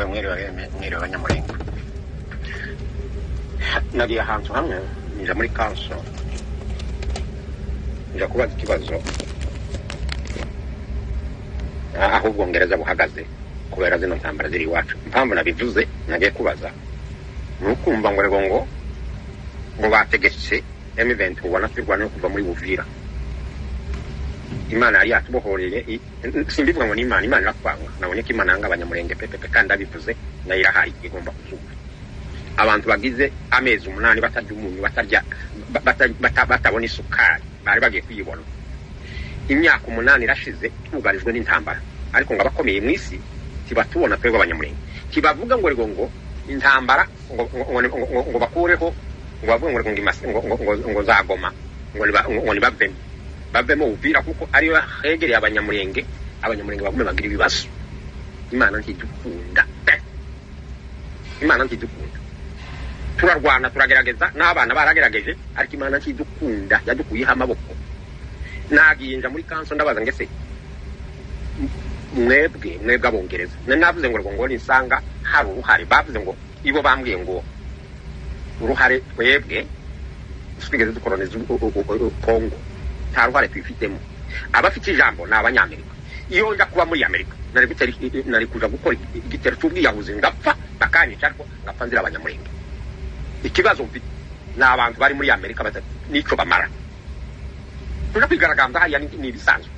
mwiriwe abanyamurenge nagiye ahantu hamwe nja muri kanso nja kubaza ikibazo aho ubwongereza buhagaze kubera zino ntambara ziri iwacu. Impamvu nabivuze nagiye kubaza nukumva ngo bategetse M20 ubona twirwana no kuva muri Buvira. Imana yari yatubohoreye simbivuga ngo ni Imana irakwanga, nabonye ko Imana yanga abanyamurenge pepe kandi abivuze nayirahari igomba kuzuba. Abantu bagize amezi 8 batarya umunyu batabona isukari bari bagiye kuyibona. Imyaka 8 irashize tugarijwe n'intambara, ariko ngo abakomeye mu isi tibatubona twebwe abanyamurenge. Kibavuga ngo intambara ngo bakureho ngo bavuga ngo zagoma ngo ni bavemo Uvira kuko ariyo hegereye abanyamurenge bagume bagira ibibazo. Imana ntidukunda, Imana ntidukunda. Turarwana turagerageza n'abana baragerageje, ariko Imana ntidukunda, yadukuyeho amaboko. Nagiye muri kanso ndabaza ngese mwebwe abongereza navuze ngo nisanga hari uruhare, bavuze ngo ibo bambwiye ngo uruhare twebwe twigeze dukoloniza Kongo nta ruhare twifitemo. Abafite ijambo ni abanyamerika. Iyo nja kuba muri Amerika nari kuja gukora igitero cy'ubwiyahuzi ngapfa bakanyica, ariko ngapfa nzira abanyamurenge. Ikibazo mfite ni abantu bari muri Amerika nico bamara tuja kwigaragambya hariya ni ibisanzwe,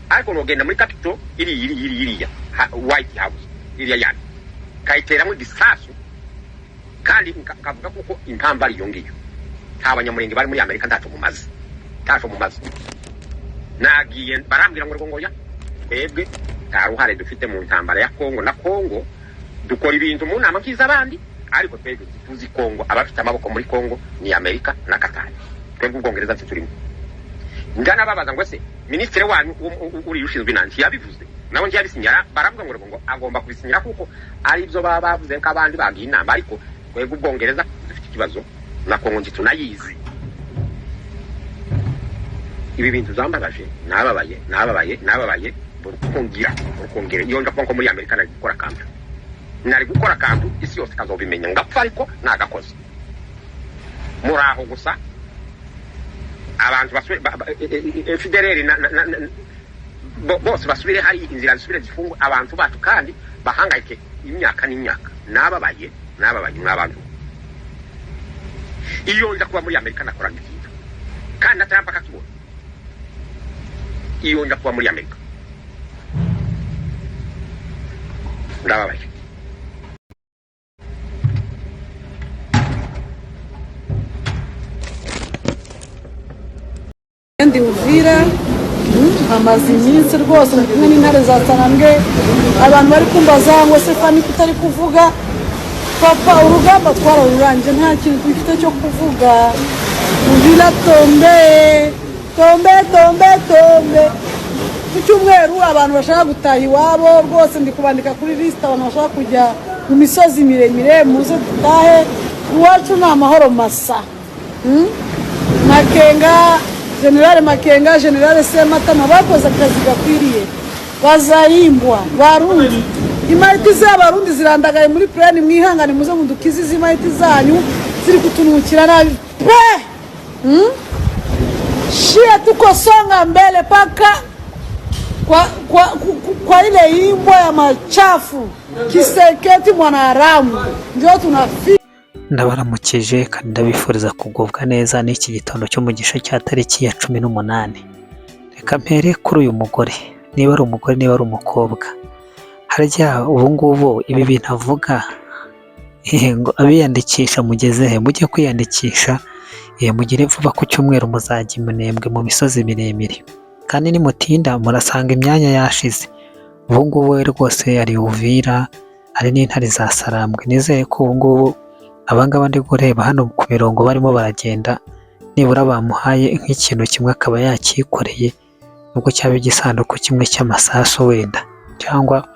ariko nogenda muri Capitol iriya White House iriya yani kayiteramo igisasu kandi kavuga kuko impamba ari yongiyo. Nta banyamurenge bari muri Amerika ndato mumaze nagiye barambwira ngo ya twebwe nta ruhare dufite mu ntambara ya Kongo na Kongo dukora ibintu mu nama nkiza abandi, ariko twebwe tuzi Kongo abafite amaboko muri Kongo ni Amerika na Qatar. Twebwe ubwongereza turimo ngana babaza ngo se ministre wanyu uri ushinzwe inanti yabivuze nawe ngiye abisinyara, baravuga ngo agomba kubisinyira kuko ari byo bavuze ko abandi bagiye inama, ariko twebwe ubwongereza dufite ikibazo na Kongo tunayizi. Ibi bintu zambabaje nababaye burukongera iyo nja konko muri Amerika nari gukora kantu isi yose kazobimenya ngapfa, ariko nagakoze muraho gusa abantu basubire federeri bose basubire hari inzira zisubire zifungwa abantu bacu kandi bahangayike imyaka n'imyaka. Nababaye mw'abantu. Iyo nja kuba muri Amerika nakora ikintu kandi natayamba kakibona. Iyo nja kuba muri Amerika ndababaye. Ndi Uvira amaze iminsi rwose kumwe n'intare za Sarambwe. Abantu bari kumbaza ngo se Fani kutari kuvuga, papa urugamba twararuranje nta kintu dufite cyo kuvuga. Uvira tombe ku cyumweru abantu bashaka gutaha iwabo rwose ndi kubandika kuri list abantu bashaka kujya mu misozi miremire muze dutahe iwacu ni amahoro masa. General Makenga, General Sematama bakoze akazi gakwiriye, bazayimbwa barundi. Imariti z'abarundi zirandagaye muri plan, mwihangane muze mundukizi zimariti zanyu ziri kutunukira nabi pe. Shia tuko songa mbele paka kwa ile imbwa ya machafu Kiseketi mwanaharamu ndio tunafika. Ndabaramukije kandi ndabifuriza kugubwa neza n'iki gitondo cyo mu gisho cya tariki ya 18. Reka mpere kuri uyu mugore, niba ari umugore niba ari umukobwa. Harya ubu ngubu ibi bintu avuga ngo abiyandikisha mugezehe, mujye kwiyandikisha mugire vuba ku cyumweru muzajya imunembwe mu misozi miremire, kandi nimutinda murasanga imyanya yashize. Ubu ngubu rwose ari Uvira, ari n'intare za Sarambwe. Nizeye ko ubu ngubu abangaba ndi kureba hano ku mirongo barimo baragenda, nibura bamuhaye nk'ikintu kimwe akaba yakikoreye, nubwo cyaba igisanduku kimwe cy'amasaso wenda, cyangwa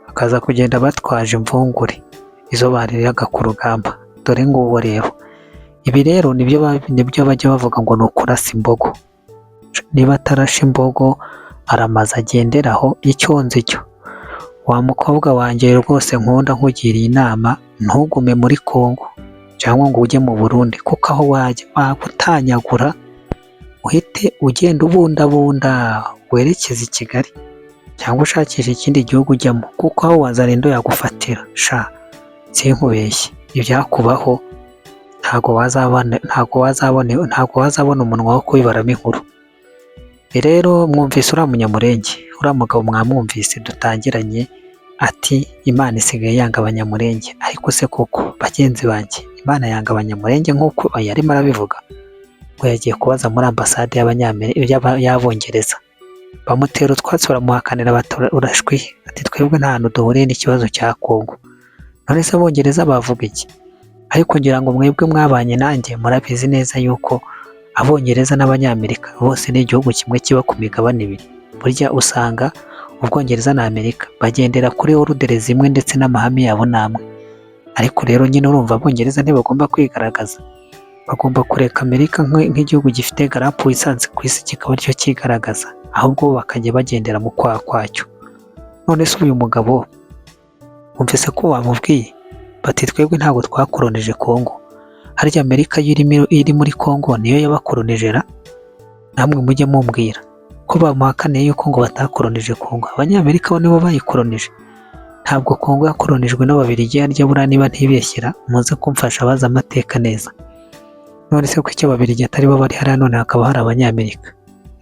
akaza kugenda batwaje imvungure izo bariraga ku rugamba. Dore ngubu rero ibi rero nibyo bajya bavuga ngo ni ukurasa imbogo. Niba atarashe imbogo aramaze agenderaho icyonzi cyo. wa mukobwa wanjye rwose nkunda nkugiriye inama ntugume muri Kongo cyangwa ngo ujye mu Burundi, kuko aho wajya bagutanyagura uhite ugenda ubundabunda werekeza i Kigali cyangwa ushakisha ikindi gihugu ujyamo, kuko aho wazarendo yagufatira sha sinkubeshye ibyakubaho ntago wazabona umunwa wo kubibaramo inkuru. Rero mwumvise uriya munyamurenge, uriya mugabo mwamwumvise dutangiranye ati Imana isigaye yanga abanyamurenge, ariko se koko bagenzi banjye Imana yanga abanyamurenge nk'uko yarimo arabivuga? Ngo yagiye kubaza muri ambasade y'Abongereza, bamutera utwatsi baramuhakanira urashwi, ati twebwe nta hantu duhuriye n'ikibazo cya Kongo. None se Abongereza bavuga iki? Ariko ngira ngo mwebwe mwabanye nanjye murabizi neza yuko Abongereza n'Abanyamerika bose ni igihugu kimwe kiba ku migabane ibiri. Burya usanga Ubwongereza na Amerika bagendera kuri orudere zimwe ndetse n'amahame yabo namwe. Ariko rero nyine urumva Abongereza ntibagomba kwigaragaza, bagomba kureka Amerika nk'igihugu gifite garapu isanzwe ku isi kikaba aricyo cyigaragaza, ahubwo bakajya bagendera mu kwaha kwacyo. None se uyu mugabo wumvise ko wamubwiye bati twebwe ntabwo twakoronije Kongo, harya Amerika iri muri Kongo niyo yabakoronije ra? Namwe mujye mumbwira ko bamuhakaniye yuko ngo batakoronije Kongo, Abanyamerika bo nibo bayikoronije. Ntabwo Kongo yakoronijwe n'Ababiligi, harya buriya niba ntibeshyira muze kumfasha baza amateka neza. None se ko icyo Ababiligi atari bo bari hariya none hakaba hari Abanyamerika?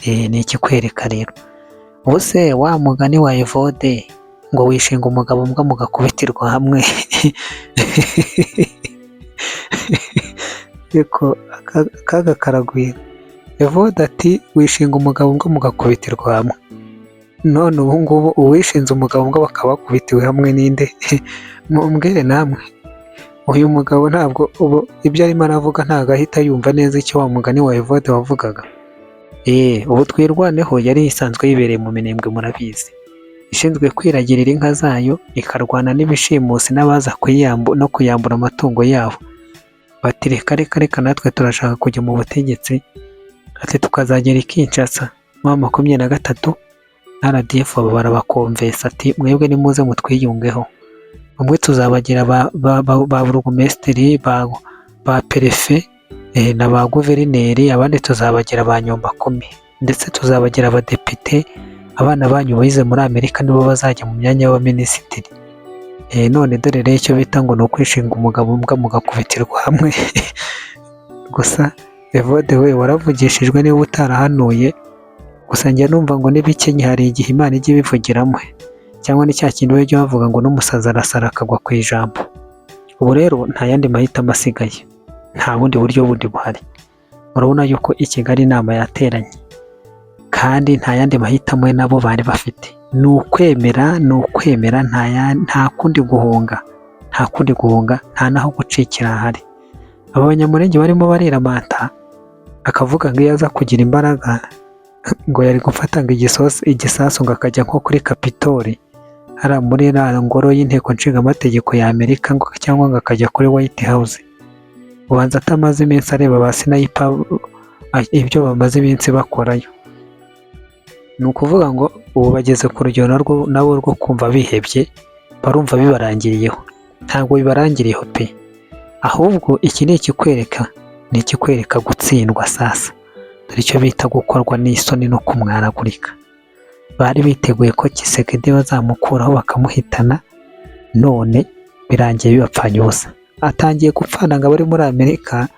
Ni ikikwereka rero. Ubuse wa mugani wa Evode ngo wishinga umugabo mbwa mugakubitirwa hamwe yeko akaga karagwira. Evode ati wishinga umugabo mbwa mugakubitirwa hamwe, none ubu ngubu uwishinze umugabo mbwa bakabakubitiwe hamwe ninde? Mumbwire namwe. Uyu mugabo ntabwo ubu ibyo arimo aravuga ntabwo ahita yumva neza icyo wa mugani wa Evode wavugaga. Ubu twirwaneho yari isanzwe yibereye mu Minembwe murabizi, ishinzwe kwiragirira inka zayo ikarwana n'ibishimusi n'abaza no kuyambura amatungo yabo. Bati reka natwe turashaka kujya mu butegetsi, ati tukazagera i Kinshasa mu 2023 RDF barabakonvesa ati mwebwe nimuze mutwiyungeho, umwe tuzabagira ba burugumesitiri ba perefe na ba guverineri, abandi tuzabagira ba nyumbakumi, ndetse tuzabagira abadepite. Abana banyu bize muri Amerika nibo bazajya mu myanya y'abaminisitiri. None dore rero icyo bita ngo ni ukwishinga umugabo mbwa mugakubitirwa hamwe. Gusa Evode we waravugishijwe niba utarahanuye, gusa njya numva ngo n'ibikenye hari igihe Imana ijya ibivugiramo, cyangwa ni cya kintu bajya bavuga ngo n'umusazi arasara akagwa ku ijambo. Ubu rero nta yandi mahitamo asigaye, nta bundi buryo bundi buhari. Murabona yuko i Kigali inama yateranye, kandi nta yandi mahitamo nabo bari bafite, ni ukwemera nta kundi guhunga, nta naho gucikira hari. Aba banyamurenge barimo bariramata, akavuga ngo iyo aza kugira imbaraga ngo yari gufata ngo igisasu ngo akajya nko kuri Kapitoli hariya muri iriya ngoro y'inteko nshingamategeko ya Amerika, cyangwa ngo akajya kuri White House. Ubanza atamaze iminsi areba ba sinayipa ibyo bamaze iminsi bakorayo. Ni ukuvuga ngo ubu bageze ku rugero nabo rwo kumva bihebye, barumva bibarangiriyeho. Ntabwo bibarangiriyeho pe, ahubwo iki ni ikikwereka gutsindwa sasa. Dore icyo bita gukorwa n'isoni no kumwaragurika. Bari biteguye ko Kisekedi bazamukuraho bakamuhitana, none birangiye bibapfanye ubusa. Atangiye gupfana ngo abari muri Amerika,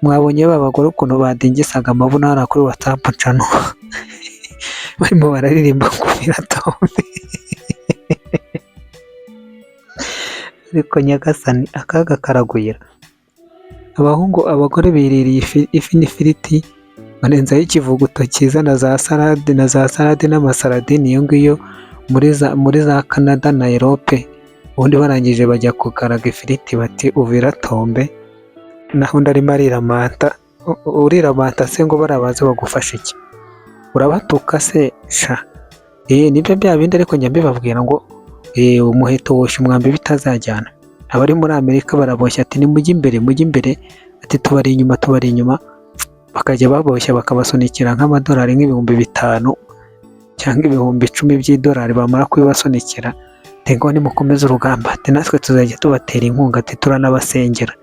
mwabonye babagore ukuntu badingisaga amabuno hariya kuri WhatsApp channel barimo bararirimba ngo biratombe. Ariko nyagasani akaga karagwira. Abagore biririye ifi n'ifiriti, banenzaho ikivuguto cyiza na za salade n'amasaradini iyo ngiyo muri za Canada na Europe. Ubundi barangije bajya kukaraga ifiriti bati uviratombe, naho undi arimo ariramanta. Uriramanta se ngo barabaze bagufasha iki? Urabatuka se sha? Nibyo bya bindi, ariko njya mbibabwira ngo umuheto woshya umwambi bitazajyana. Abari muri Amerika baraboshya ati nimujye imbere, ati tubari inyuma, bakajya baboshya bakabasunikira nk'amadolari nk'ibihumbi 5 cyangwa ibihumbi 10 by'idolari, bamara kubibasunikira ngo nimukomeze urugamba ati natwe tuzajya tubatera inkunga ati turanabasengera.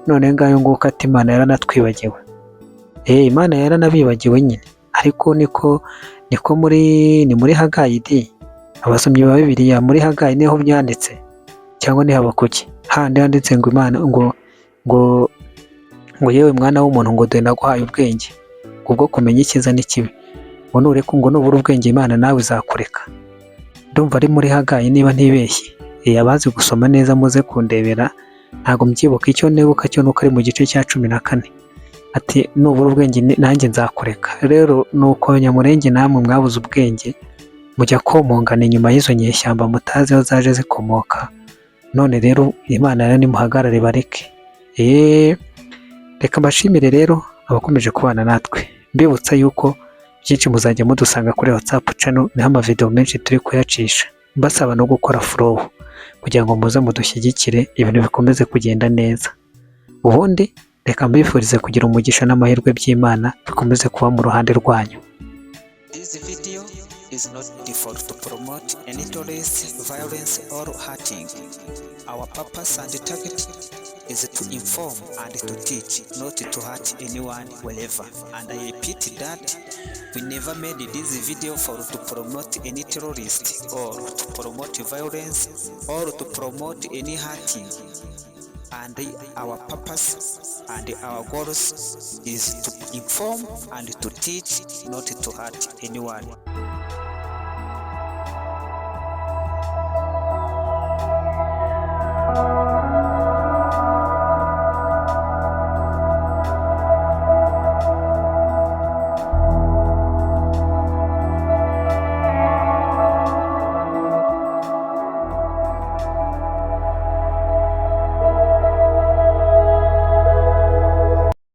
None ngayo nguko ati Imana yaranatwibagiwe. Imana yaranabibagiwe nyine, ariko niko ni muri Hagayi di, abasomyi ba Bibiliya muri Hagayi niho byanditse cyangwa ni Habakuki, handi handitse ngo Imana ngo yewe mwana w'umuntu ngo dore naguhaye ubwenge kubwo kumenya icyiza n'ikibi, ngo nureka ngo nubura ubwenge Imana nawe izakureka. Ndumva ari muri Hagayi niba ntibeshye. Abazi gusoma neza muze kundebera, ntabwo mbyibuka, icyo nebuka cyo nuko ari mu gice cya 14 ati nubura ubwenge nanjye nzakureka. Rero nuko Nyamurenge namwe mwabuze ubwenge mujya komongana inyuma y'izo nyeshyamba mutazi aho zaje zikomoka. None rero Imana rero nimuhagarare bareke. Reka mbashimire rero abakomeje kubana natwe, mbibutsa yuko byinshi muzajya mudusanga kuri WhatsApp channel, niho amavideo menshi turi kuyacisha, mbasaba no gukora follow kugira ngo muze mudushyigikire ibintu bikomeze kugenda neza. Ubundi reka mbifurize kugira umugisha n'amahirwe by'Imana bikomeze kuba mu ruhande rwanyu. This video is not default to promote any terrorist violence or hurting. Our purpose and target is to inform and to teach, not to hurt anyone wherever. And I repeat that we never made this video to promote any terrorist or to promote violence or to promote any hurting. And our purpose and our goals is to inform and to teach, not to hurt anyone.